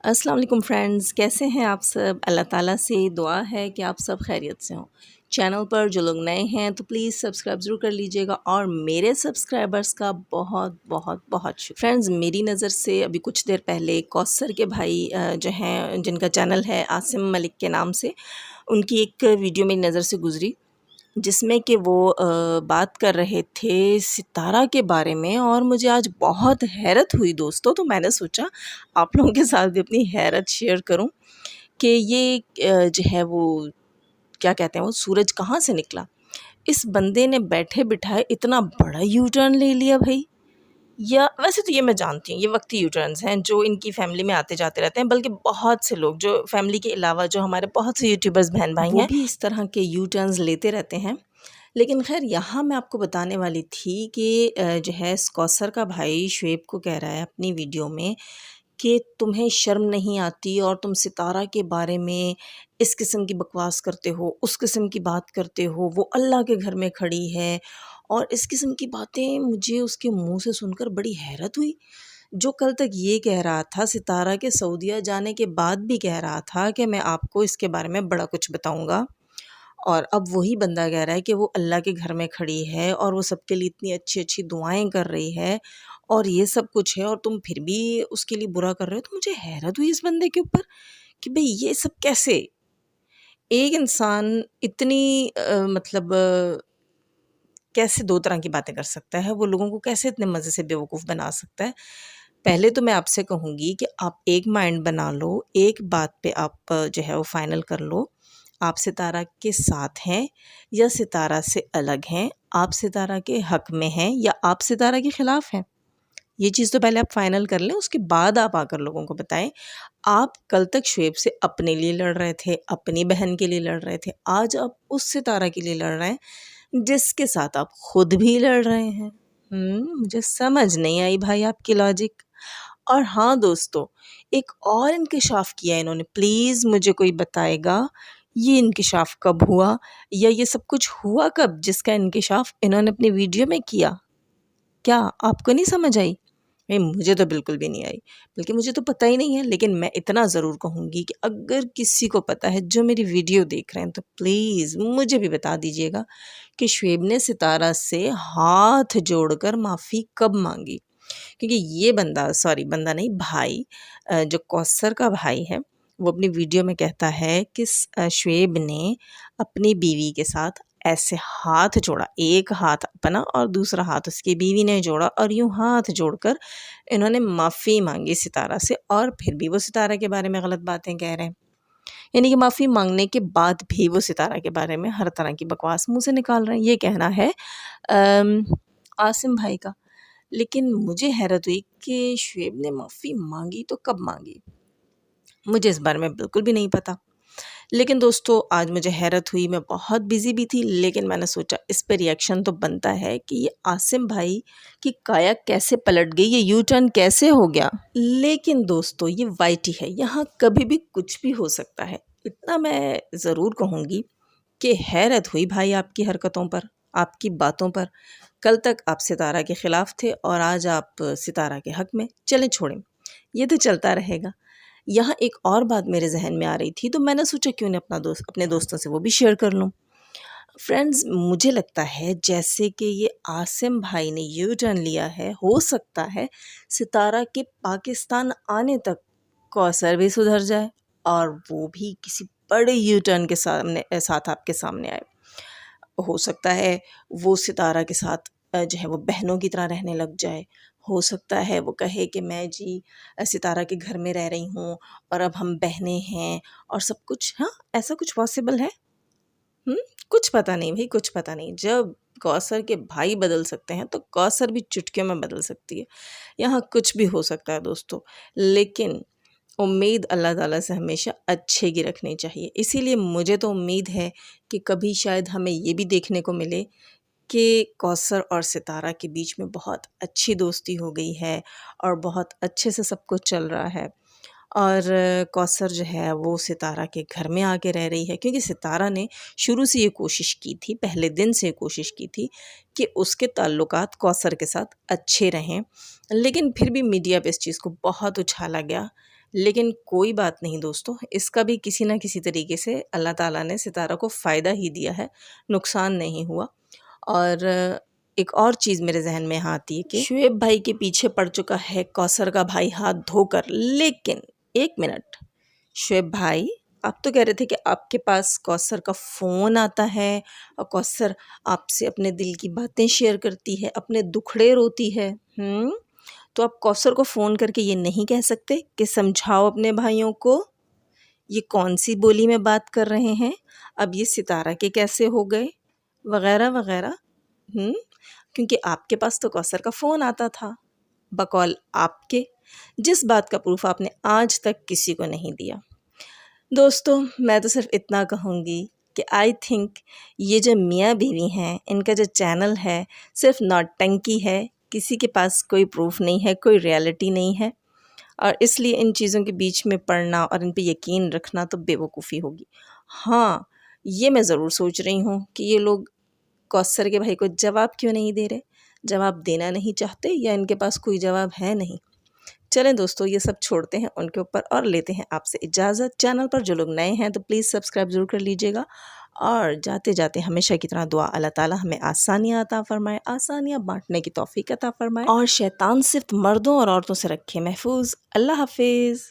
السلام علیکم فرینڈز، کیسے ہیں آپ سب؟ اللہ تعالیٰ سے دعا ہے کہ آپ سب خیریت سے ہوں۔ چینل پر جو لوگ نئے ہیں تو پلیز سبسکرائب ضرور کر لیجئے گا، اور میرے سبسکرائبرز کا بہت بہت بہت شکریہ۔ فرینڈز، میری نظر سے ابھی کچھ دیر پہلے کوثر کے بھائی جو ہیں، جن کا چینل ہے عاصم ملک کے نام سے، ان کی ایک ویڈیو میری نظر سے گزری، جس میں کہ وہ بات کر رہے تھے ستارہ کے بارے میں، اور مجھے آج بہت حیرت ہوئی دوستو، تو میں نے سوچا آپ لوگوں کے ساتھ بھی اپنی حیرت شیئر کروں کہ یہ جو ہے وہ کیا کہتے ہیں، وہ سورج کہاں سے نکلا۔ اس بندے نے بیٹھے بٹھائے اتنا بڑا یو ٹرن لے لیا بھائی، یا ویسے تو یہ میں جانتی ہوں یہ وقتی یو ٹرنز ہیں جو ان کی فیملی میں آتے جاتے رہتے ہیں، بلکہ بہت سے لوگ جو فیملی کے علاوہ جو ہمارے بہت سے یوٹیوبرز بہن بھائی ہیں وہ بھی اس طرح کے یو ٹرنز لیتے رہتے ہیں۔ لیکن خیر، یہاں میں آپ کو بتانے والی تھی کہ جو ہے کوثر کا بھائی شعیب کو کہہ رہا ہے اپنی ویڈیو میں کہ تمہیں شرم نہیں آتی اور تم ستارہ کے بارے میں اس قسم کی بکواس کرتے ہو، اس قسم کی بات کرتے ہو، وہ اللہ کے گھر میں کھڑی ہے، اور اس قسم کی باتیں مجھے اس کے منہ سے سن کر بڑی حیرت ہوئی۔ جو کل تک یہ کہہ رہا تھا ستارہ کے سعودیہ جانے کے بعد بھی کہہ رہا تھا کہ میں آپ کو اس کے بارے میں بڑا کچھ بتاؤں گا، اور اب وہی بندہ کہہ رہا ہے کہ وہ اللہ کے گھر میں کھڑی ہے اور وہ سب کے لیے اتنی اچھی اچھی دعائیں کر رہی ہے، اور یہ سب کچھ ہے، اور تم پھر بھی اس کے لیے برا کر رہے ہو۔ تو مجھے حیرت ہوئی اس بندے کے اوپر کہ بھئی یہ سب کیسے ایک انسان اتنی مطلب کیسے دو طرح کی باتیں کر سکتا ہے، وہ لوگوں کو کیسے اتنے مزے سے بیوقوف بنا سکتا ہے۔ پہلے تو میں آپ سے کہوں گی کہ آپ ایک مائنڈ بنا لو، ایک بات پہ آپ جو ہے وہ فائنل کر لو، آپ ستارہ کے ساتھ ہیں یا ستارہ سے الگ ہیں، آپ ستارہ کے حق میں ہیں یا آپ ستارہ کے خلاف ہیں۔ یہ چیز تو پہلے آپ فائنل کر لیں، اس کے بعد آپ آ کر لوگوں کو بتائیں۔ آپ کل تک شعیب سے اپنے لیے لڑ رہے تھے، اپنی بہن کے لیے لڑ رہے تھے، آج آپ اس ستارہ کے لیے لڑ رہے ہیں جس کے ساتھ آپ خود بھی لڑ رہے ہیں۔ مجھے سمجھ نہیں آئی بھائی آپ کی لاجک۔ اور ہاں دوستو، ایک اور انکشاف کیا انہوں نے، پلیز مجھے کوئی بتائے گا یہ انکشاف کب ہوا، یا یہ سب کچھ ہوا کب جس کا انکشاف انہوں نے اپنی ویڈیو میں کیا؟ کیا آپ کو نہیں سمجھ آئی؟ نہیں، مجھے تو بالکل بھی نہیں آئی، بلکہ مجھے تو پتہ ہی نہیں ہے، لیکن میں اتنا ضرور کہوں گی کہ اگر کسی کو پتہ ہے جو میری ویڈیو دیکھ رہے ہیں تو پلیز مجھے بھی بتا دیجیے گا کہ شعیب نے ستارہ سے ہاتھ جوڑ کر معافی کب مانگی، کیونکہ یہ بندہ نہیں، بھائی جو کوثر کا بھائی ہے، وہ اپنی ویڈیو میں کہتا ہے کہ شعیب نے اپنی بیوی کے ساتھ ایسے ہاتھ جوڑا، ایک ہاتھ اپنا اور دوسرا ہاتھ اس کی بیوی نے جوڑا، اور یوں ہاتھ جوڑ کر انہوں نے معافی مانگی ستارہ سے، اور پھر بھی وہ ستارہ کے بارے میں غلط باتیں کہہ رہے ہیں۔ یعنی کہ معافی مانگنے کے بعد بھی وہ ستارہ کے بارے میں ہر طرح کی بکواس منہ سے نکال رہے ہیں، یہ کہنا ہے عاصم بھائی کا۔ لیکن مجھے حیرت ہوئی کہ شعیب نے معافی مانگی تو کب مانگی، مجھے اس بارے میں بالکل بھی نہیں پتا۔ لیکن دوستو، آج مجھے حیرت ہوئی، میں بہت بیزی بھی تھی، لیکن میں نے سوچا اس پہ ریئیکشن تو بنتا ہے کہ یہ عاصم بھائی کی کایا کیسے پلٹ گئی، یہ یو ٹرن کیسے ہو گیا۔ لیکن دوستو، یہ وائی ٹی ہے، یہاں کبھی بھی کچھ بھی ہو سکتا ہے، اتنا میں ضرور کہوں گی کہ حیرت ہوئی بھائی آپ کی حرکتوں پر، آپ کی باتوں پر۔ کل تک آپ ستارہ کے خلاف تھے اور آج آپ ستارہ کے حق میں۔ چلیں چھوڑیں، یہ تو چلتا رہے گا۔ یہاں ایک اور بات میرے ذہن میں آ رہی تھی، تو میں نے سوچا کیوں نہ اپنے دوستوں سے وہ بھی شیئر کر لوں۔ فرینڈز، مجھے لگتا ہے جیسے کہ یہ عاصم بھائی نے یو ٹرن لیا ہے، ہو سکتا ہے ستارہ کے پاکستان آنے تک کوثر بھی سدھر جائے اور وہ بھی کسی بڑے یو ٹرن کے ساتھ آپ کے سامنے آئے۔ ہو سکتا ہے وہ ستارہ کے ساتھ جو ہے وہ بہنوں کی طرح رہنے لگ جائے، ہو سکتا ہے وہ کہے کہ میں جی ستارہ کے گھر میں رہ رہی ہوں اور اب ہم بہنیں ہیں اور سب کچھ۔ ہاں، ایسا کچھ پاسبل ہے؟ کچھ پتہ نہیں بھائی، کچھ پتہ نہیں۔ جب کوثر کے بھائی بدل سکتے ہیں تو کوثر بھی چٹکیوں میں بدل سکتی ہے، یہاں کچھ بھی ہو سکتا ہے دوستو۔ لیکن امید اللہ تعالیٰ سے ہمیشہ اچھے کی رکھنی چاہیے، اسی لیے مجھے تو امید ہے کہ کبھی شاید ہمیں یہ بھی دیکھنے کو ملے کہ کوثر اور ستارہ کے بیچ میں بہت اچھی دوستی ہو گئی ہے اور بہت اچھے سے سب کچھ چل رہا ہے، اور کوثر جو ہے وہ ستارہ کے گھر میں آ کے رہ رہی ہے، کیونکہ ستارہ نے شروع سے یہ کوشش کی تھی، پہلے دن سے یہ کوشش کی تھی کہ اس کے تعلقات کوثر کے ساتھ اچھے رہیں، لیکن پھر بھی میڈیا پہ اس چیز کو بہت اچھالا گیا، لیکن کوئی بات نہیں دوستو، اس کا بھی کسی نہ کسی طریقے سے اللہ تعالیٰ نے ستارہ کو فائدہ ہی دیا ہے، نقصان نہیں ہوا۔ اور ایک اور چیز میرے ذہن میں آتی ہے کہ شعیب بھائی کے پیچھے پڑ چکا ہے کوثر کا بھائی ہاتھ دھو کر، لیکن ایک منٹ، شعیب بھائی آپ تو کہہ رہے تھے کہ آپ کے پاس کوثر کا فون آتا ہے اور کوثر آپ سے اپنے دل کی باتیں شیئر کرتی ہے، اپنے دکھڑے روتی ہے، تو آپ کوثر کو فون کر کے یہ نہیں کہہ سکتے کہ سمجھاؤ اپنے بھائیوں کو، یہ کون سی بولی میں بات کر رہے ہیں، اب یہ ستارہ کے کیسے ہو گئے، وغیرہ وغیرہ، کیونکہ آپ کے پاس تو کوثر کا فون آتا تھا بقول آپ کے، جس بات کا پروف آپ نے آج تک کسی کو نہیں دیا۔ دوستو میں تو صرف اتنا کہوں گی کہ آئی تھنک یہ جو میاں بیوی ہیں، ان کا جو چینل ہے صرف نوٹنکی ہے، کسی کے پاس کوئی پروف نہیں ہے، کوئی ریالٹی نہیں ہے، اور اس لیے ان چیزوں کے بیچ میں پڑنا اور ان پہ یقین رکھنا تو بے وقوفی ہوگی۔ ہاں یہ میں ضرور سوچ رہی ہوں کہ یہ لوگ کوثر کے بھائی کو جواب کیوں نہیں دے رہے، جواب دینا نہیں چاہتے یا ان کے پاس کوئی جواب ہے نہیں۔ چلیں دوستو یہ سب چھوڑتے ہیں ان کے اوپر اور لیتے ہیں آپ سے اجازت۔ چینل پر جو لوگ نئے ہیں تو پلیز سبسکرائب ضرور کر لیجئے گا، اور جاتے جاتے ہمیشہ کی طرح دعا اللہ تعالیٰ ہمیں آسانیاں عطا فرمائے، آسانیاں بانٹنے کی توفیق عطا فرمائے، اور شیطان صرف مردوں اور عورتوں سے رکھے محفوظ۔ اللہ حافظ۔